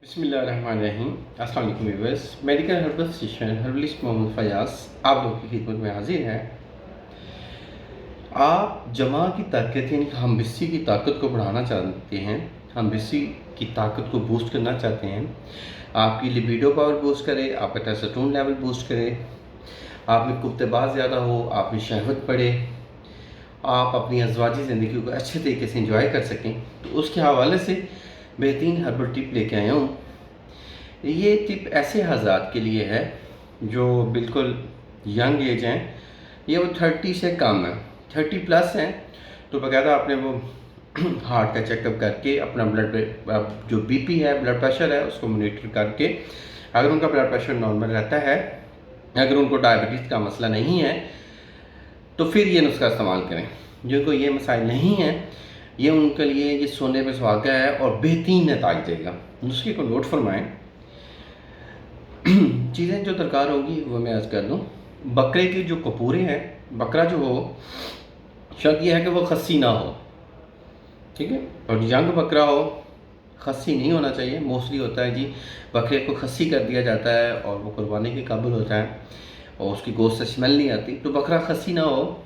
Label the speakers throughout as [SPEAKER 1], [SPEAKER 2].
[SPEAKER 1] बिस्मिल्लाहिर्रहमानिर्रहीम। अस्सलाम वालेकुम viewers. Medical herbal physician herbalist Mohammad Fayaz आप लोगों की खिदमत में हाजिर है। आप जमा की ताकत यानी हम बिस्सी की ताकत को बढ़ाना चाहते हैं, हम बिस्सी की ताकत को बूस्ट करना चाहते हैं, आपकी लिबिडो पावर बूस्ट करे, आपका टेस्टोस्टेरोन लेवल बूस्ट करे, आप में कुफ्तेबाज ज़्यादा हो, आप में शहवत बढ़े, आप अपनी अज़वाजी ज़िंदगी को अच्छे तरीके से इंजॉय कर सकें, तो उसके हवाले से बेहतरीन हर्बल टिप लेके आया हूँ। ये टिप ऐसे हज़ात के लिए है जो बिल्कुल यंग एज हैं, ये वो 30 से कम है, 30 प्लस हैं, तो बाकायदा आपने वो हार्ट का चेकअप करके अपना जो बीपी है, ब्लड प्रेशर है, उसको मॉनिटर करके अगर उनका ब्लड प्रेशर नॉर्मल रहता है, अगर उनको डायबिटीज़ का मसला नहीं है, तो फिर ये नुस्खा इस्तेमाल करें। जिनको ये मसाइल नहीं है, ये उनके लिए ये सोने पे सुहागा है और बेहतरीन नतीजे देगा। नुस्खे को नोट फरमाएं। चीज़ें जो दरकार होंगी वो मैं आज कर दूँ। बकरे के जो कपूरे हैं, बकरा जो हो, शर्त यह है कि वो खस्सी ना हो, ठीक है, और यंग बकरा हो, खस्सी नहीं होना चाहिए। मोस्टली होता है जी बकरे को खस्सी कर दिया जाता है और वो कुर्बानी के काबिल होता है और उसकी गोश्त से स्मेल नहीं आती, तो बकरा खस्सी ना हो।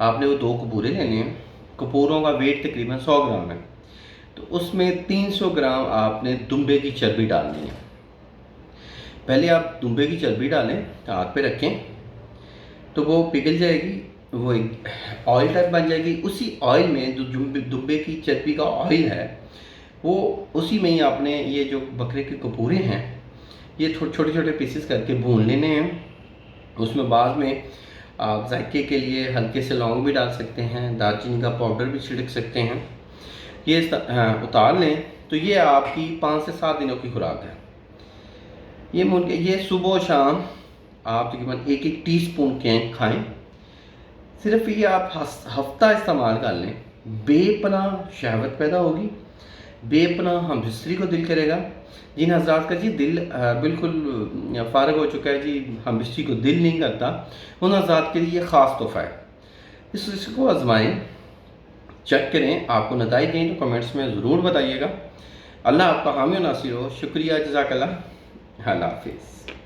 [SPEAKER 1] आपने वो 2 कपूरे लेने हैं, कपूरों का वेट तकरीबन 100 ग्राम है, तो उसमें 300 ग्राम आपने दुम्बे की चर्बी डालनी है। पहले आप दुम्बे की चर्बी डालें, आग पे रखें, तो वो पिघल जाएगी, वो एक ऑयल टाइप बन जाएगी। उसी ऑयल में जो दुम्बे की चर्बी का ऑयल है, वो उसी में ही आपने ये जो बकरे के कपूरे हैं, ये छोटे छोटे पीसेस करके भून लेने हैं। उसमें बाद में आप जायके के लिए हल्के से लौंग भी डाल सकते हैं, दालचीनी का पाउडर भी छिड़क सकते हैं। ये उतार लें, तो ये आपकी 5 से 7 दिनों की खुराक है। ये सुबह और शाम आप तकरीबन 1-1 टीस्पून के खाएं। सिर्फ ये आप हफ्ता इस्तेमाल कर लें, बेपनाह शहवत पैदा होगी, बेपनाह हम बिस्तरी को दिल करेगा। जिन हजरात का जी दिल बिल्कुल फारग हो चुका है, जी हम बिस्तरी को दिल नहीं करता, उन हजरात के लिए ख़ास तोहफ़ा है। इसको आजमाएं, चेक करें, आपको नतीजे दें तो कमेंट्स में ज़रूर बताइएगा। अल्लाह आपका हामी और नासिर हो। शुक्रिया, जज़ाकल्लाह, अल्लाह हाफ़िज़।